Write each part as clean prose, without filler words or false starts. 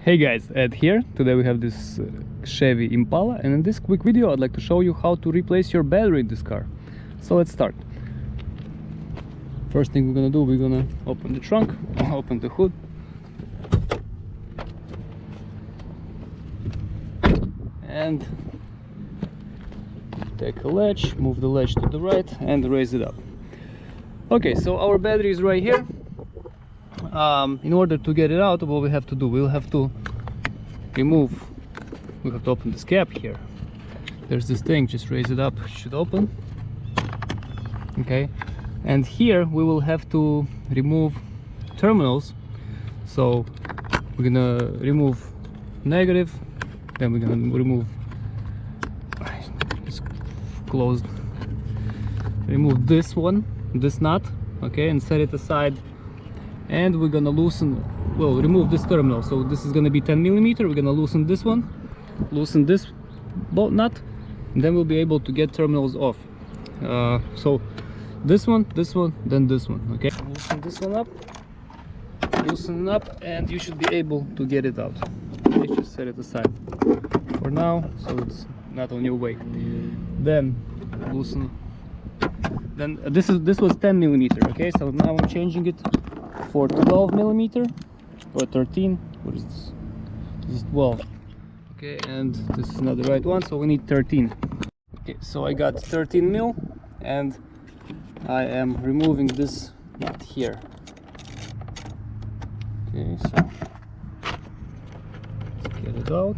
Hey guys, Ed here. Today we have this Chevy Impala, and in this quick video I'd like to show you how to replace your battery in this car. So let's start. First thing we're gonna do, we're gonna open the trunk, open the hood, and take a latch, move the latch to the right and raise it up. Okay, so our battery is right here. In order to get it out, what we have to do, we'll have to open this cap here. There's this thing, just raise it up, it should open. Okay, and here we will have to remove terminals. So we're gonna remove negative, then we're gonna remove, it's closed, remove this one, this nut, okay, and set it aside. And we're gonna remove this terminal. So this is gonna be 10mm. We're gonna loosen this one, loosen this bolt nut, and then we'll be able to get terminals off. So this one, then this one. Okay, loosen this one up, loosen it up, and you should be able to get it out. Okay, just set it aside for now, so it's not on your way. Then loosen. Then this was 10mm. Okay, so now I'm changing it for 12mm or 13. What is this? This is 12. Okay, and this is not the right one, so we need 13. Okay, so I got 13mm, and I am removing this nut here. Okay, so let's get it out,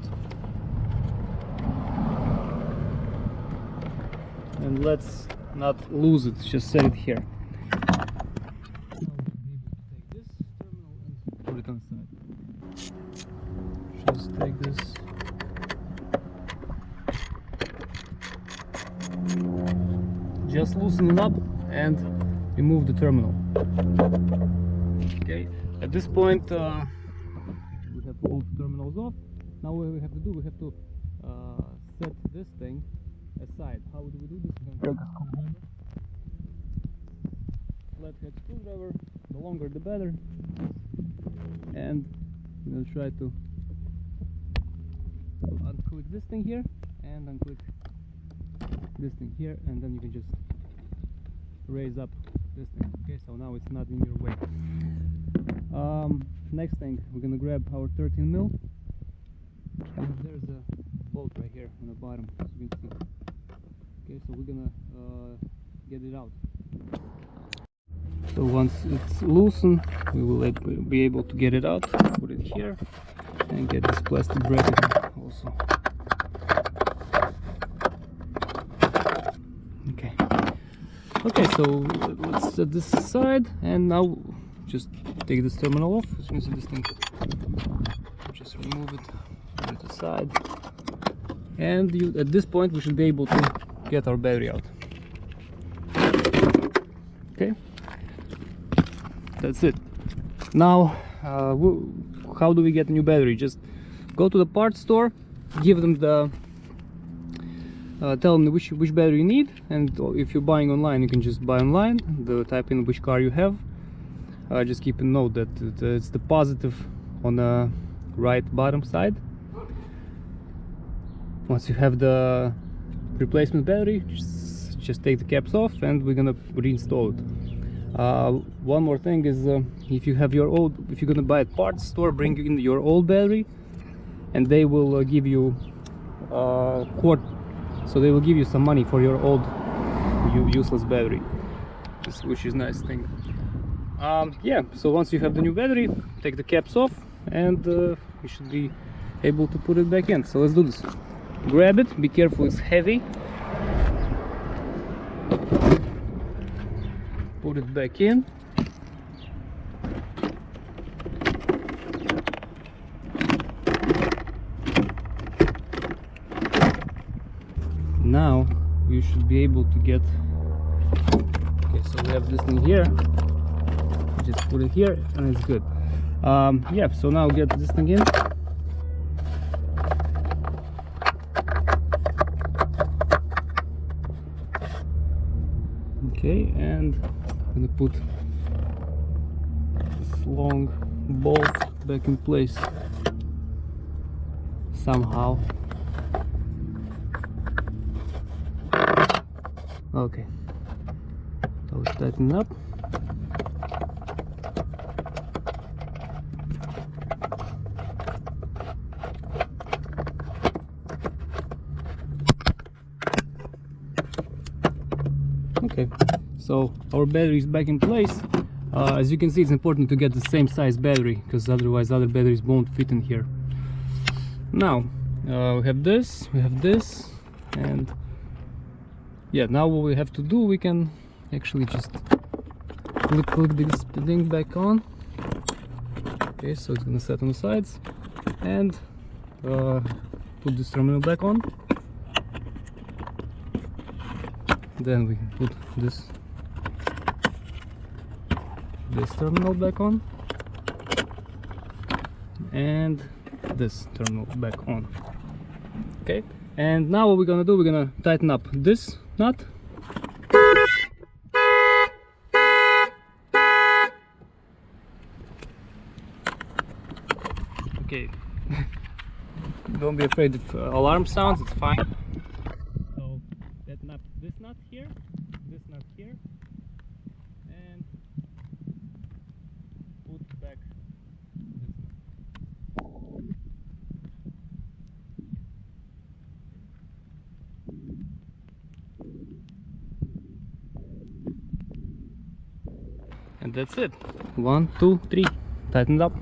and let's not lose it, just set it here. Just take this, just loosen it up and remove the terminal. Okay, at this point we have all the terminals off. Now what we have to do, we have to set this thing aside. How do we do this? We're going to take a screwdriver, flathead screwdriver, the longer the better, and I'm going to try to unclick this thing here and unclick this thing here, and then you can just raise up this thing. Okay, so now it's not in your way. Next thing, we're gonna grab our 13mm. There's a bolt right here on the bottom, as you can see. Okay, so we're gonna get it out. So once it's loosened, we will be able to get it out, put it here, and get this plastic bracket also. Okay, so let's set this aside, and now just take this terminal off. As you can see, this thing, just remove it, put it aside, and at this point we should be able to get our battery out. Okay, that's it. Now how do we get a new battery? Just go to the parts store, give them the tell them which battery you need, and if you're buying online, you can just buy online, type in which car you have. Just keep a note that it's the positive on the right bottom side. Once you have the replacement battery, just take the caps off, and we're gonna reinstall it. One more thing is, if you're gonna buy at parts store, bring in your old battery, and they will give you so they will give you some money for your old useless battery, which is a nice thing. Yeah, so once you have the new battery, take the caps off, and you should be able to put it back in. So let's do this. Grab it, be careful, it's heavy. Put it back in. Now you should be able to get, okay, so we have this thing here, just put it here and it's good. Yeah, so now get this thing in. Okay, and I'm gonna put this long bolt back in place. somehow. Okay, so it's tighten up. Okay, so our battery is back in place. As you can see, it's important to get the same size battery, because otherwise other batteries won't fit in here. Now we have this, and yeah, now what we have to do, we can actually just click this thing back on. Okay, so it's gonna set on the sides, and put this terminal back on. Then we can put this terminal back on, and this terminal back on. Okay, and now what we're gonna do, we're gonna tighten up this nut. Okay, don't be afraid of alarm sounds, it's fine. So tighten up this nut here, and put back this nut. And that's it. 1, 2, 3, tightened up.